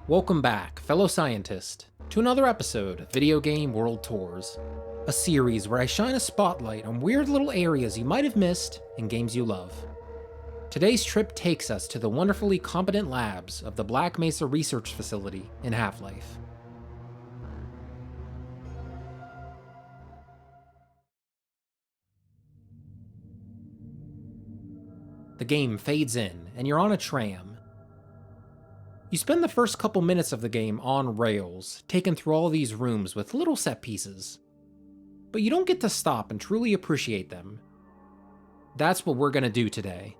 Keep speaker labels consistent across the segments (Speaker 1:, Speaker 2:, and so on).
Speaker 1: Welcome back, fellow scientist, to another episode of Video Game World Tours, a series where I shine a spotlight on weird little areas you might have missed in games you love. Today's trip takes us to the wonderfully competent labs of the Black Mesa Research Facility in Half-Life. The game fades in, and you're on a tram. You spend the first couple minutes of the game on rails, taking through all these rooms with little set pieces. But you don't get to stop and truly appreciate them. That's what we're gonna do today.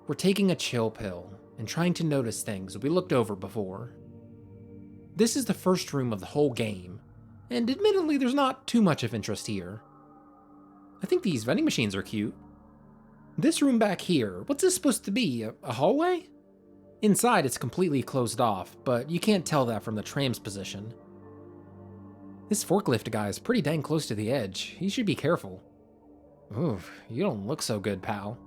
Speaker 1: We're taking a chill pill and trying to notice things we looked over before. This is the first room of the whole game, and admittedly there's not too much of interest here. I think these vending machines are cute. This room back here, what's this supposed to be, a hallway? Inside it's completely closed off, but you can't tell that from the tram's position. This forklift guy is pretty dang close to the edge. He should be careful. Oof, you don't look so good, pal.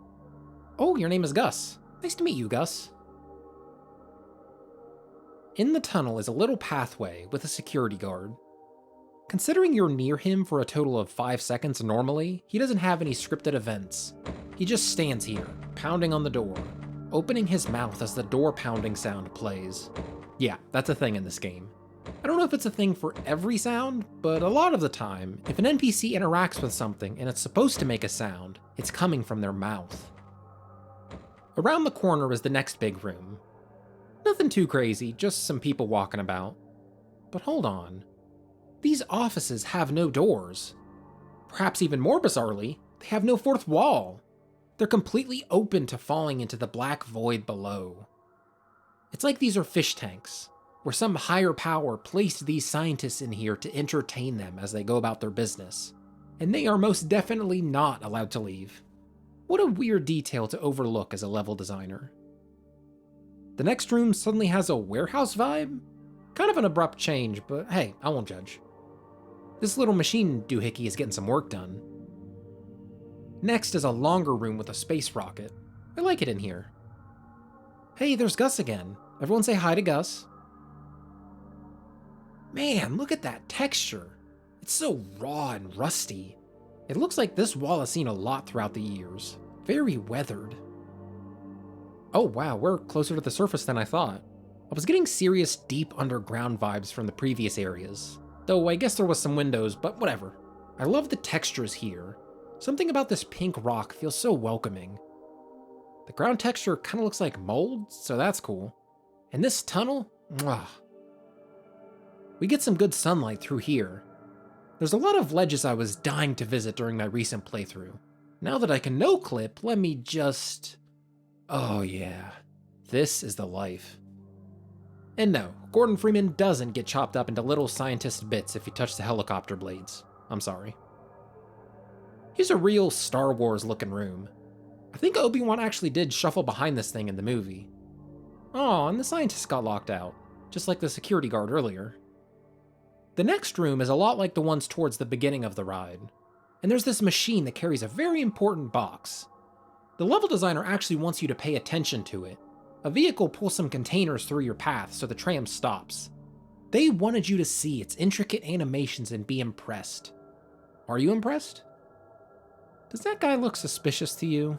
Speaker 1: Oh, your name is Gus. Nice to meet you, Gus. In the tunnel is a little pathway with a security guard. Considering you're near him for a total of 5 seconds normally, he doesn't have any scripted events. He just stands here, pounding on the door, opening his mouth as the door pounding sound plays. Yeah, that's a thing in this game. I don't know if it's a thing for every sound, but a lot of the time, if an NPC interacts with something and it's supposed to make a sound, it's coming from their mouth. Around the corner is the next big room. Nothing too crazy, just some people walking about. But hold on. These offices have no doors. Perhaps even more bizarrely, they have no fourth wall. They're completely open to falling into the black void below. It's like these are fish tanks, where some higher power placed these scientists in here to entertain them as they go about their business, and they are most definitely not allowed to leave. What a weird detail to overlook as a level designer. The next room suddenly has a warehouse vibe? Kind of an abrupt change, but hey, I won't judge. This little machine doohickey is getting some work done. Next is a longer room with a space rocket. I like it in here. Hey, there's Gus again. Everyone say hi to Gus. Man, look at that texture. It's so raw and rusty. It looks like this wall has seen a lot throughout the years. Very weathered. Oh wow, we're closer to the surface than I thought. I was getting serious deep underground vibes from the previous areas. Though I guess there was some windows, but whatever. I love the textures here. Something about this pink rock feels so welcoming. The ground texture kind of looks like mold, so that's cool. And this tunnel, mwah. We get some good sunlight through here. There's a lot of ledges I was dying to visit during my recent playthrough. Now that I can no-clip, let me just... Oh yeah, this is the life. And no, Gordon Freeman doesn't get chopped up into little scientist bits if you touch the helicopter blades. I'm sorry. Here's a real Star Wars looking room. I think Obi-Wan actually did shuffle behind this thing in the movie. Oh, and the scientist got locked out, just like the security guard earlier. The next room is a lot like the ones towards the beginning of the ride, and there's this machine that carries a very important box. The level designer actually wants you to pay attention to it. A vehicle pulls some containers through your path so the tram stops. They wanted you to see its intricate animations and be impressed. Are you impressed? Does that guy look suspicious to you?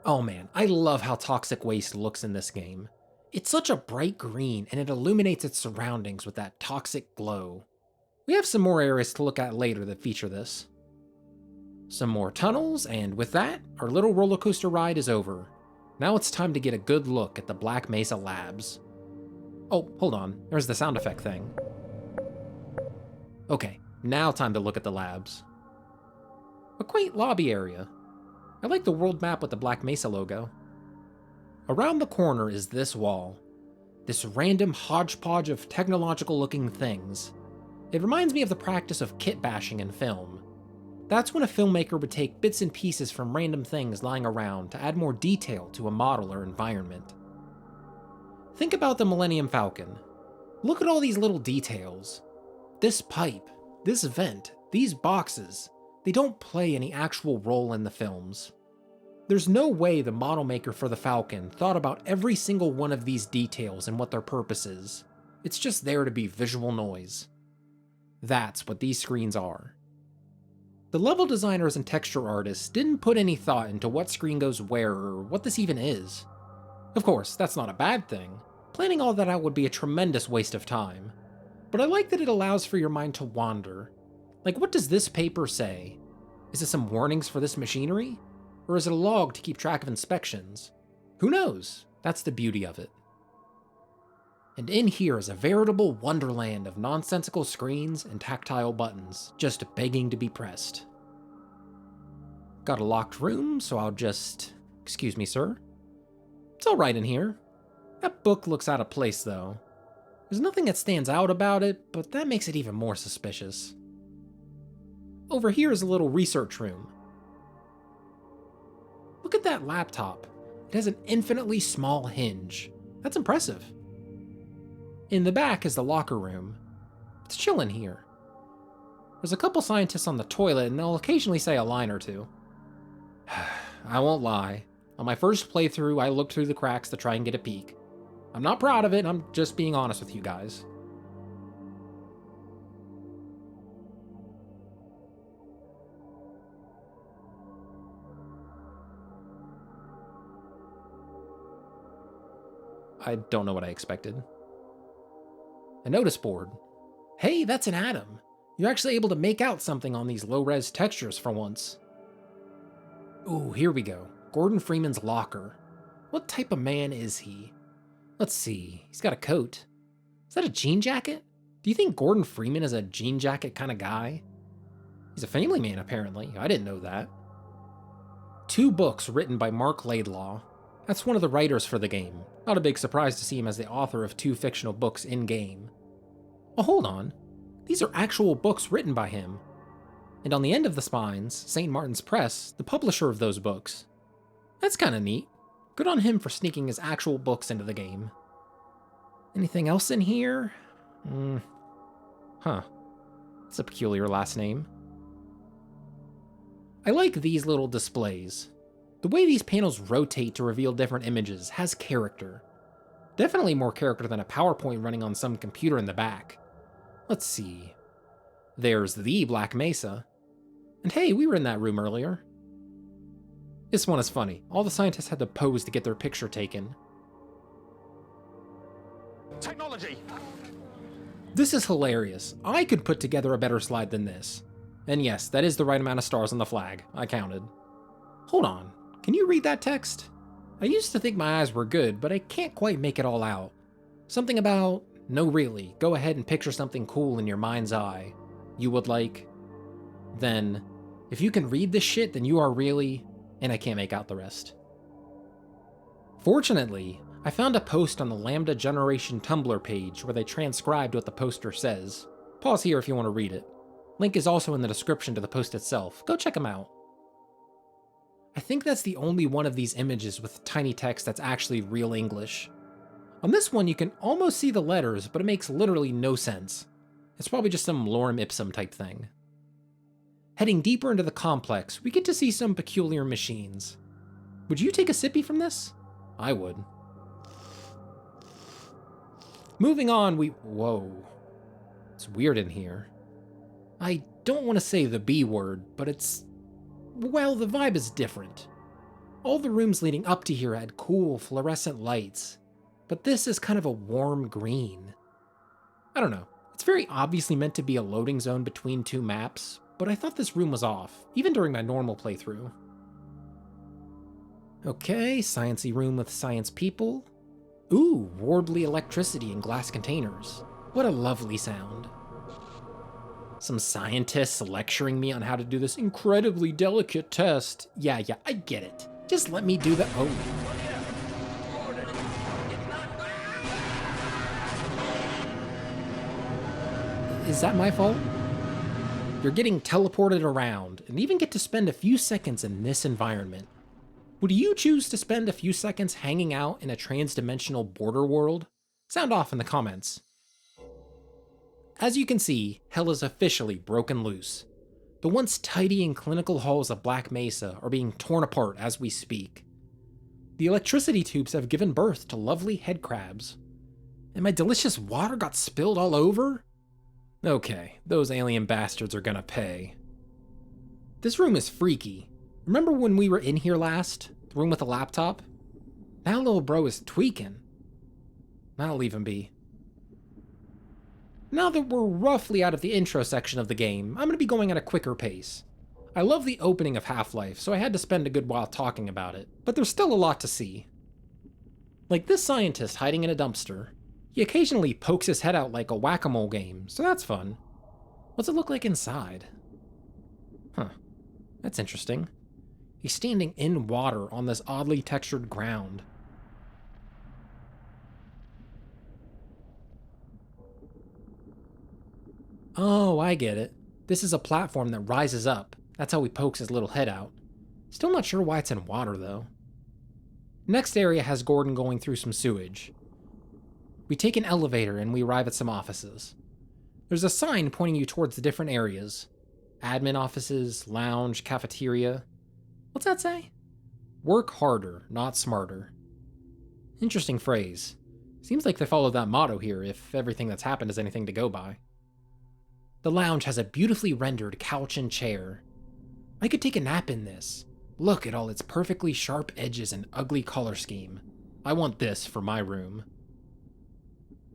Speaker 1: Oh man, I love how toxic waste looks in this game. It's such a bright green and it illuminates its surroundings with that toxic glow. We have some more areas to look at later that feature this. Some more tunnels, and with that, our little roller coaster ride is over. Now it's time to get a good look at the Black Mesa labs. Oh, hold on, there's the sound effect thing. Okay, now time to look at the labs. A quaint lobby area. I like the world map with the Black Mesa logo. Around the corner is this wall. This random hodgepodge of technological looking things. It reminds me of the practice of kit bashing in film. That's when a filmmaker would take bits and pieces from random things lying around to add more detail to a model or environment. Think about the Millennium Falcon. Look at all these little details. This pipe, this vent, these boxes. they don't play any actual role in the films. There's no way the model maker for the Falcon thought about every single one of these details and what their purpose is. It's just there to be visual noise. That's what these screens are. The level designers and texture artists didn't put any thought into what screen goes where or what this even is. Of course, that's not a bad thing. Planning all that out would be a tremendous waste of time. But I like that it allows for your mind to wander. Like, what does this paper say? Is it some warnings for this machinery? Or is it a log to keep track of inspections? Who knows? That's the beauty of it. And in here is a veritable wonderland of nonsensical screens and tactile buttons, just begging to be pressed. Got a locked room, so I'll just... Excuse me, sir? It's alright in here. That book looks out of place, though. There's nothing that stands out about it, but that makes it even more suspicious. Over here is a little research room. Look at that laptop. It has an infinitely small hinge. That's impressive. In the back is the locker room. It's chill in here. There's a couple scientists on the toilet, and they'll occasionally say a line or two. I won't lie. On my first playthrough, I looked through the cracks to try and get a peek. I'm not proud of it, I'm just being honest with you guys. I don't know what I expected. A notice board. Hey, that's an atom. You're actually able to make out something on these low-res textures for once. Ooh, here we go. Gordon Freeman's locker. What type of man is he? Let's see. He's got a coat. Is that a jean jacket? Do you think Gordon Freeman is a jean jacket kind of guy? He's a family man, apparently. I didn't know that. 2 books written by Mark Laidlaw. That's one of the writers for the game. Not a big surprise to see him as the author of 2 fictional books in-game. Oh, hold on. These are actual books written by him. And on the end of the spines, St. Martin's Press, the publisher of those books. That's kinda neat. Good on him for sneaking his actual books into the game. Anything else in here? Huh. That's a peculiar last name. I like these little displays. The way these panels rotate to reveal different images has character. Definitely more character than a PowerPoint running on some computer in the back. Let's see. There's the Black Mesa. And hey, we were in that room earlier. This one is funny. All the scientists had to pose to get their picture taken.
Speaker 2: Technology!
Speaker 1: This is hilarious. I could put together a better slide than this. And yes, that is the right amount of stars on the flag. I counted. Hold on. Can you read that text? I used to think my eyes were good, but I can't quite make it all out. Something about, no really, go ahead and picture something cool in your mind's eye. You would like... Then, if you can read this shit, then you are really... And I can't make out the rest. Fortunately, I found a post on the Lambda Generation Tumblr page where they transcribed what the poster says. Pause here if you want to read it. Link is also in the description to the post itself. Go check them out. I think that's the only one of these images with tiny text that's actually real English. On this one, you can almost see the letters, but it makes literally no sense. It's probably just some lorem ipsum type thing. Heading deeper into the complex, we get to see some peculiar machines. Would you take a sippy from this? I would. Moving on, Whoa. It's weird in here. I don't want to say the B word, but it's... Well, the vibe is different. All the rooms leading up to here had cool fluorescent lights, but this is kind of a warm green. I don't know. It's very obviously meant to be a loading zone between 2 maps, but I thought this room was off, even during my normal playthrough. Okay, sciencey room with science people. Ooh, warbly electricity in glass containers. What a lovely sound. Some scientists lecturing me on how to do this incredibly delicate test. Yeah, I get it. Just let me do the— oh. Is that my fault? You're getting teleported around, and even get to spend a few seconds in this environment. Would you choose to spend a few seconds hanging out in a trans-dimensional border world? Sound off in the comments. As you can see, hell is officially broken loose. The once tidy and clinical halls of Black Mesa are being torn apart as we speak. The electricity tubes have given birth to lovely head crabs. And my delicious water got spilled all over? Okay, those alien bastards are gonna pay. This room is freaky. Remember when we were in here last? The room with the laptop? That little bro is tweaking. I'll leave him be. Now that we're roughly out of the intro section of the game, I'm gonna be going at a quicker pace. I love the opening of Half-Life, so I had to spend a good while talking about it, but there's still a lot to see. Like this scientist hiding in a dumpster. He occasionally pokes his head out like a whack-a-mole game, so that's fun. What's it look like inside? Huh, that's interesting. He's standing in water on this oddly textured ground. Oh, I get it. This is a platform that rises up. That's how he pokes his little head out. Still not sure why it's in water, though. Next area has Gordon going through some sewage. We take an elevator and we arrive at some offices. There's a sign pointing you towards the different areas. Admin offices, lounge, cafeteria. What's that say? Work harder, not smarter. Interesting phrase. Seems like they follow that motto here if everything that's happened is anything to go by. The lounge has a beautifully rendered couch and chair. I could take a nap in this. Look at all its perfectly sharp edges and ugly color scheme. I want this for my room.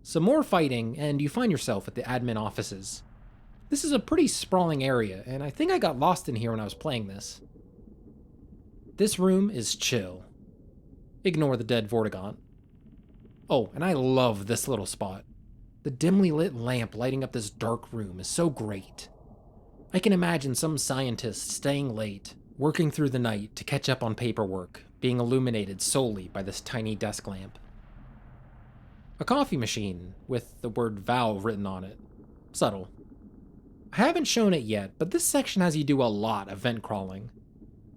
Speaker 1: Some more fighting, and you find yourself at the admin offices. This is a pretty sprawling area, and I think I got lost in here when I was playing this. This room is chill. Ignore the dead Vortigaunt. Oh, and I love this little spot. The dimly lit lamp lighting up this dark room is so great. I can imagine some scientist staying late, working through the night to catch up on paperwork, being illuminated solely by this tiny desk lamp. A coffee machine, with the word Valve written on it. Subtle. I haven't shown it yet, but this section has you do a lot of vent crawling.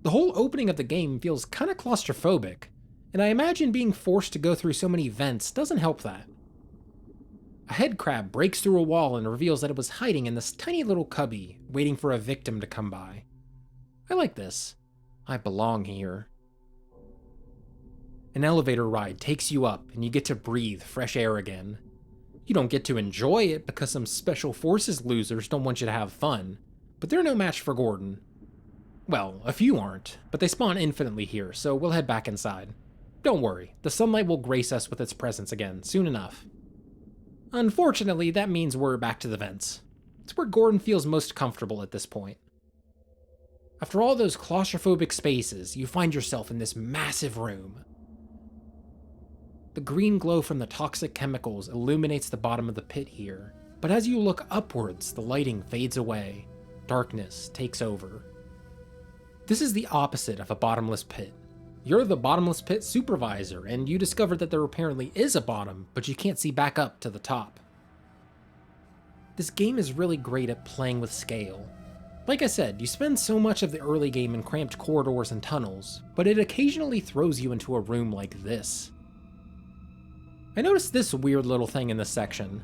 Speaker 1: The whole opening of the game feels kinda claustrophobic, and I imagine being forced to go through so many vents doesn't help that. A head crab breaks through a wall and reveals that it was hiding in this tiny little cubby, waiting for a victim to come by. I like this. I belong here. An elevator ride takes you up, and you get to breathe fresh air again. You don't get to enjoy it because some Special Forces losers don't want you to have fun, but they're no match for Gordon. Well, a few aren't, but they spawn infinitely here, so we'll head back inside. Don't worry, the sunlight will grace us with its presence again, soon enough. Unfortunately, that means we're back to the vents. It's where Gordon feels most comfortable at this point. After all those claustrophobic spaces, you find yourself in this massive room. The green glow from the toxic chemicals illuminates the bottom of the pit here, but as you look upwards, the lighting fades away. Darkness takes over. This is the opposite of a bottomless pit. You're the bottomless pit supervisor, and you discover that there apparently is a bottom, but you can't see back up to the top. This game is really great at playing with scale. Like I said, you spend so much of the early game in cramped corridors and tunnels, but it occasionally throws you into a room like this. I noticed this weird little thing in this section.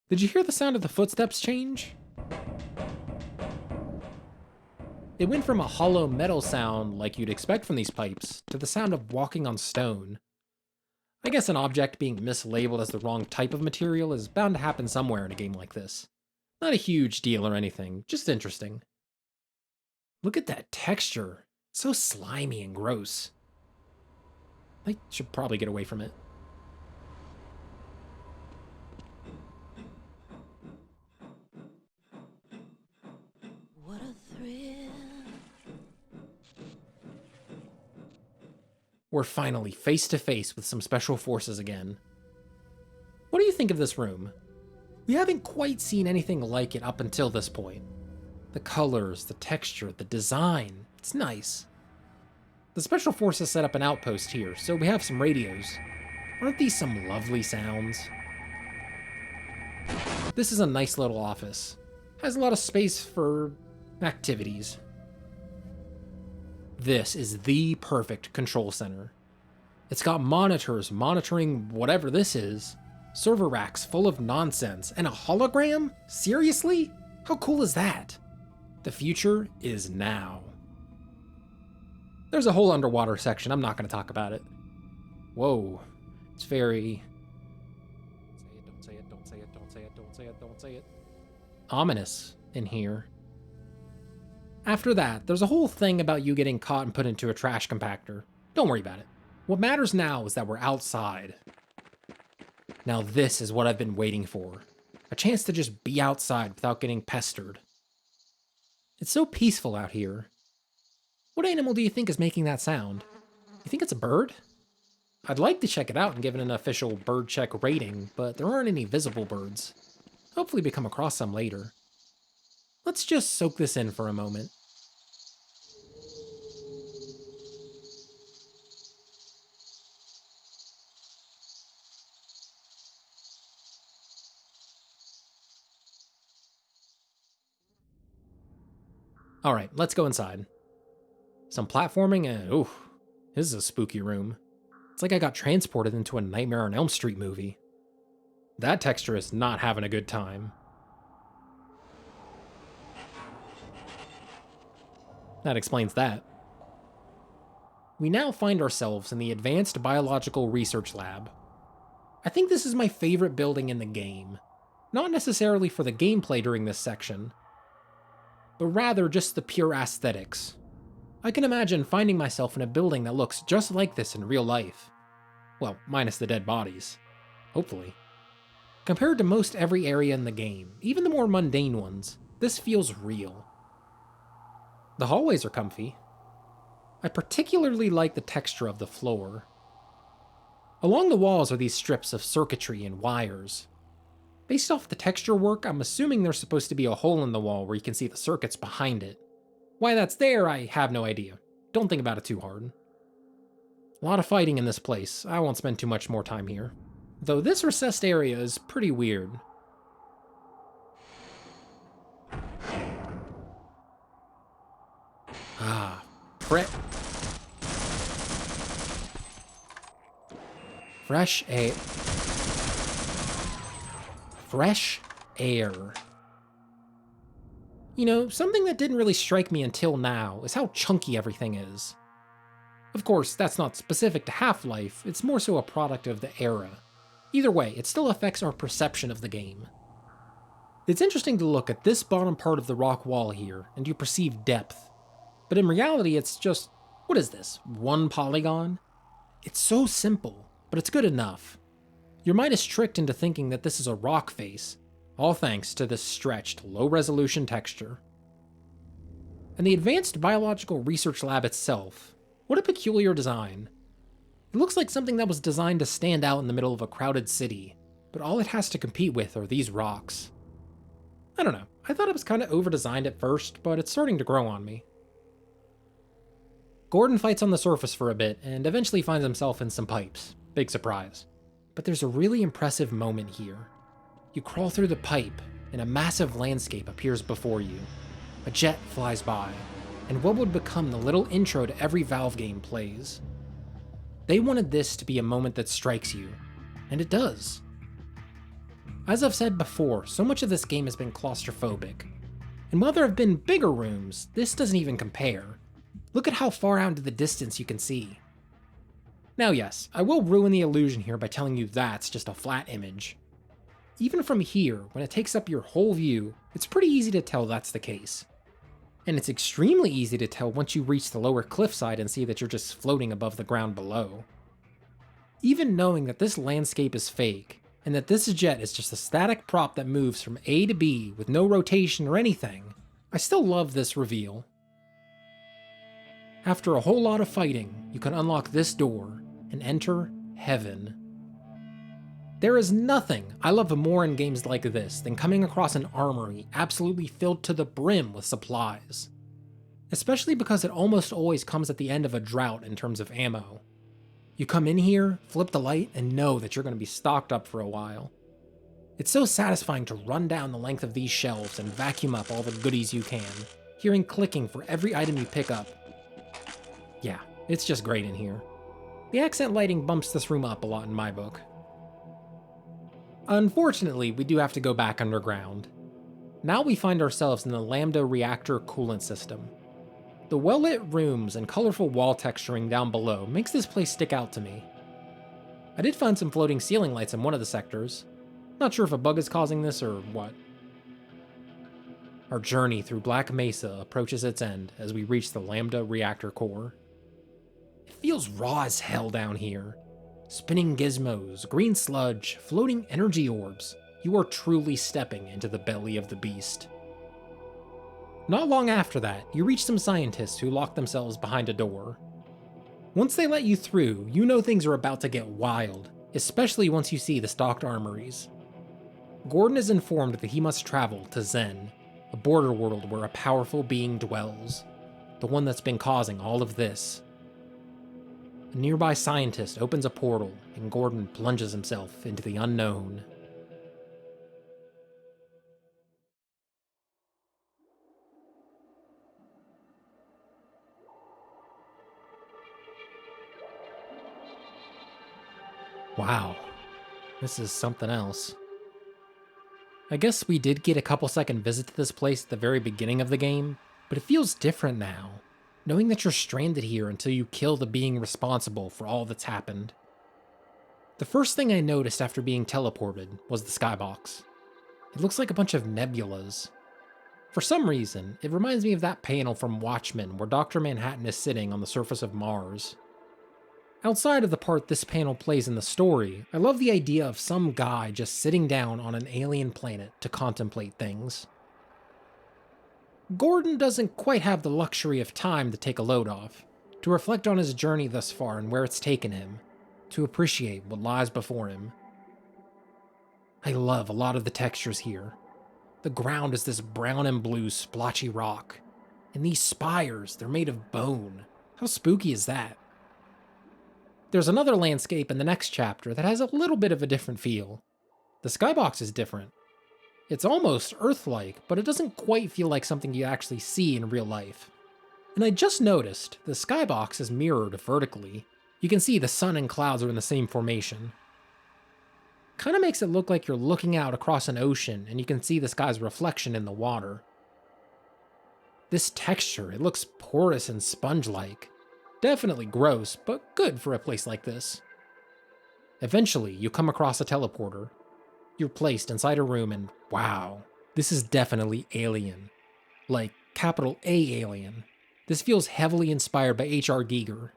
Speaker 1: Did you hear the sound of the footsteps change? It went from a hollow metal sound, like you'd expect from these pipes, to the sound of walking on stone. I guess an object being mislabeled as the wrong type of material is bound to happen somewhere in a game like this. Not a huge deal or anything, just interesting. Look at that texture. It's so slimy and gross. I should probably get away from it.
Speaker 2: What a thrill.
Speaker 1: We're finally face to face with some Special Forces again. What do you think of this room? We haven't quite seen anything like it up until this point. The colors, the texture, the design, it's nice. The Special Forces set up an outpost here, so we have some radios. Aren't these some lovely sounds? This is a nice little office. Has a lot of space for activities. This is the perfect control center. It's got monitors monitoring whatever this is, server racks full of nonsense, and a hologram? Seriously? How cool is that? The future is now. There's a whole underwater section, I'm not going to talk about it. Whoa, it's very... Don't say it, don't say it, don't say it, don't say it, don't say it. Ominous in here. After that, there's a whole thing about you getting caught and put into a trash compactor. Don't worry about it. What matters now is that we're outside. Now this is what I've been waiting for. A chance to just be outside without getting pestered. It's so peaceful out here. What animal do you think is making that sound? You think it's a bird? I'd like to check it out and give it an official bird check rating, but there aren't any visible birds. Hopefully we come across some later. Let's just soak this in for a moment. Alright, let's go inside. Some platforming and ooh, this is a spooky room. It's like I got transported into a Nightmare on Elm Street movie. That texture is not having a good time. That explains that. We now find ourselves in the Advanced Biological Research Lab. I think this is my favorite building in the game. Not necessarily for the gameplay during this section, but rather just the pure aesthetics. I can imagine finding myself in a building that looks just like this in real life. Well, minus the dead bodies. Hopefully. Compared to most every area in the game, even the more mundane ones, this feels real. The hallways are comfy. I particularly like the texture of the floor. Along the walls are these strips of circuitry and wires. Based off the texture work, I'm assuming there's supposed to be a hole in the wall where you can see the circuits behind it. Why that's there, I have no idea. Don't think about it too hard. A lot of fighting in this place. I won't spend too much more time here. Though this recessed area is pretty weird. Ah, fresh air. Fresh air. You know, something that didn't really strike me until now is how chunky everything is. Of course, that's not specific to Half-Life, it's more so a product of the era. Either way, it still affects our perception of the game. It's interesting to look at this bottom part of the rock wall here, and you perceive depth. But in reality, it's just, what is this, one polygon? It's so simple, but it's good enough. Your mind is tricked into thinking that this is a rock face, all thanks to this stretched, low-resolution texture. And the Advanced Biological Research Lab itself, what a peculiar design. It looks like something that was designed to stand out in the middle of a crowded city, but all it has to compete with are these rocks. I don't know, I thought it was kind of over-designed at first, but it's starting to grow on me. Gordon fights on the surface for a bit, and eventually finds himself in some pipes. Big surprise. But there's a really impressive moment here. You crawl through the pipe, and a massive landscape appears before you. A jet flies by, and what would become the little intro to every Valve game plays. They wanted this to be a moment that strikes you, and it does. As I've said before, so much of this game has been claustrophobic. And while there have been bigger rooms, this doesn't even compare. Look at how far out into the distance you can see. Now yes, I will ruin the illusion here by telling you that's just a flat image. Even from here, when it takes up your whole view, it's pretty easy to tell that's the case. And it's extremely easy to tell once you reach the lower cliffside and see that you're just floating above the ground below. Even knowing that this landscape is fake, and that this jet is just a static prop that moves from A to B with no rotation or anything, I still love this reveal. After a whole lot of fighting, you can unlock this door and enter heaven. There is nothing I love more in games like this than coming across an armory absolutely filled to the brim with supplies. Especially because it almost always comes at the end of a drought in terms of ammo. You come in here, flip the light, and know that you're going to be stocked up for a while. It's so satisfying to run down the length of these shelves and vacuum up all the goodies you can, hearing clicking for every item you pick up. Yeah, it's just great in here. The accent lighting bumps this room up a lot in my book. Unfortunately, we do have to go back underground. Now we find ourselves in the Lambda reactor coolant system. The well-lit rooms and colorful wall texturing down below makes this place stick out to me. I did find some floating ceiling lights in one of the sectors. Not sure if a bug is causing this or what. Our journey through Black Mesa approaches its end as we reach the Lambda reactor core. It feels raw as hell down here. Spinning gizmos, green sludge, floating energy orbs. You are truly stepping into the belly of the beast. Not long after that, you reach some scientists who lock themselves behind a door. Once they let you through, you know things are about to get wild, especially once you see the stocked armories. Gordon is informed that he must travel to Zen, a border world where a powerful being dwells, the one that's been causing all of this. A nearby scientist opens a portal, and Gordon plunges himself into the unknown. Wow, this is something else. I guess we did get a couple second visit to this place at the very beginning of the game, but it feels different now, knowing that you're stranded here until you kill the being responsible for all that's happened. The first thing I noticed after being teleported was the skybox. It looks like a bunch of nebulas. For some reason, it reminds me of that panel from Watchmen where Dr. Manhattan is sitting on the surface of Mars. Outside of the part this panel plays in the story, I love the idea of some guy just sitting down on an alien planet to contemplate things. Gordon doesn't quite have the luxury of time to take a load off, to reflect on his journey thus far and where it's taken him, to appreciate what lies before him. I love a lot of the textures here. The ground is this brown and blue splotchy rock, and these spires, they're made of bone. How spooky is that? There's another landscape in the next chapter that has a little bit of a different feel. The skybox is different. It's almost Earth-like, but it doesn't quite feel like something you actually see in real life. And I just noticed, the skybox is mirrored vertically. You can see the sun and clouds are in the same formation. Kinda makes it look like you're looking out across an ocean and you can see the sky's reflection in the water. This texture, it looks porous and sponge-like. Definitely gross, but good for a place like this. Eventually, you come across a teleporter. You're placed inside a room and wow, this is definitely alien. Like, capital A alien. This feels heavily inspired by H.R. Giger.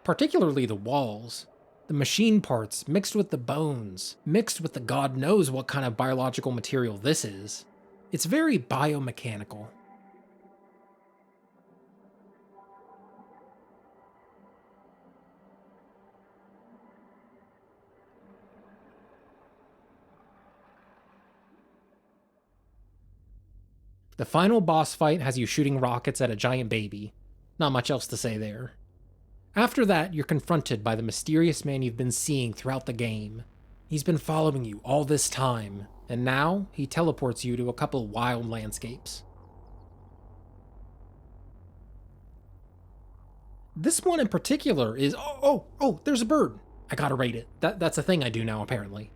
Speaker 1: Particularly the walls. The machine parts mixed with the bones, mixed with the god knows what kind of biological material this is. It's very biomechanical. The final boss fight has you shooting rockets at a giant baby. Not much else to say there. After that, you're confronted by the mysterious man you've been seeing throughout the game. He's been following you all this time, and now he teleports you to a couple wild landscapes. This one in particular is... Oh, there's a bird. I gotta rate it. That's a thing I do now, apparently.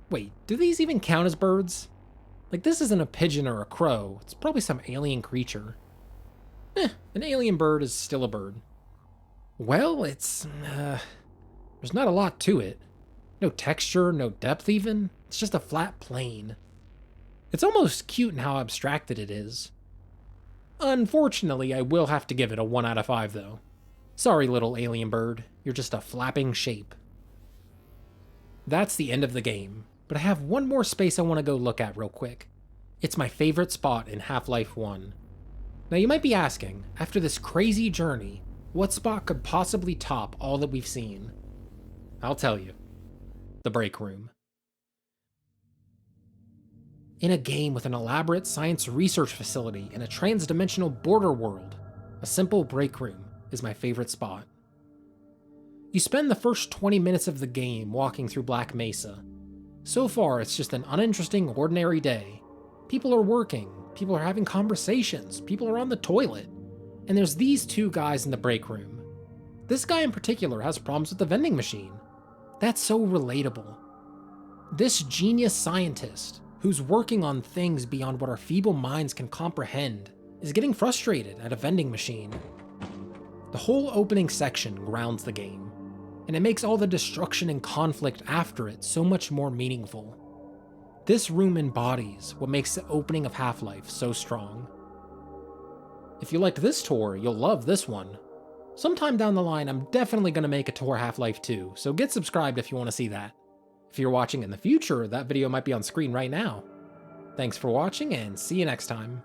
Speaker 1: Wait, do these even count as birds? Like, this isn't a pigeon or a crow. It's probably some alien creature. An alien bird is still a bird. Well, it's... there's not a lot to it. No texture, no depth even. It's just a flat plane. It's almost cute in how abstracted it is. Unfortunately, I will have to give it a 1 out of 5, though. Sorry, little alien bird. You're just a flapping shape. That's the end of the game. But I have one more space I want to go look at real quick. It's my favorite spot in Half-Life 1. Now you might be asking, after this crazy journey, what spot could possibly top all that we've seen? I'll tell you. The break room. In a game with an elaborate science research facility and a trans-dimensional border world, a simple break room is my favorite spot. You spend the first 20 minutes of the game walking through Black Mesa. So far, it's just an uninteresting, ordinary day. People are working, people are having conversations, people are on the toilet. And there's these two guys in the break room. This guy in particular has problems with the vending machine. That's so relatable. This genius scientist, who's working on things beyond what our feeble minds can comprehend, is getting frustrated at a vending machine. The whole opening section grounds the game, and it makes all the destruction and conflict after it so much more meaningful. This room embodies what makes the opening of Half-Life so strong. If you liked this tour, you'll love this one. Sometime down the line, I'm definitely going to make a tour Half-Life 2, so get subscribed if you want to see that. If you're watching in the future, that video might be on screen right now. Thanks for watching, and see you next time.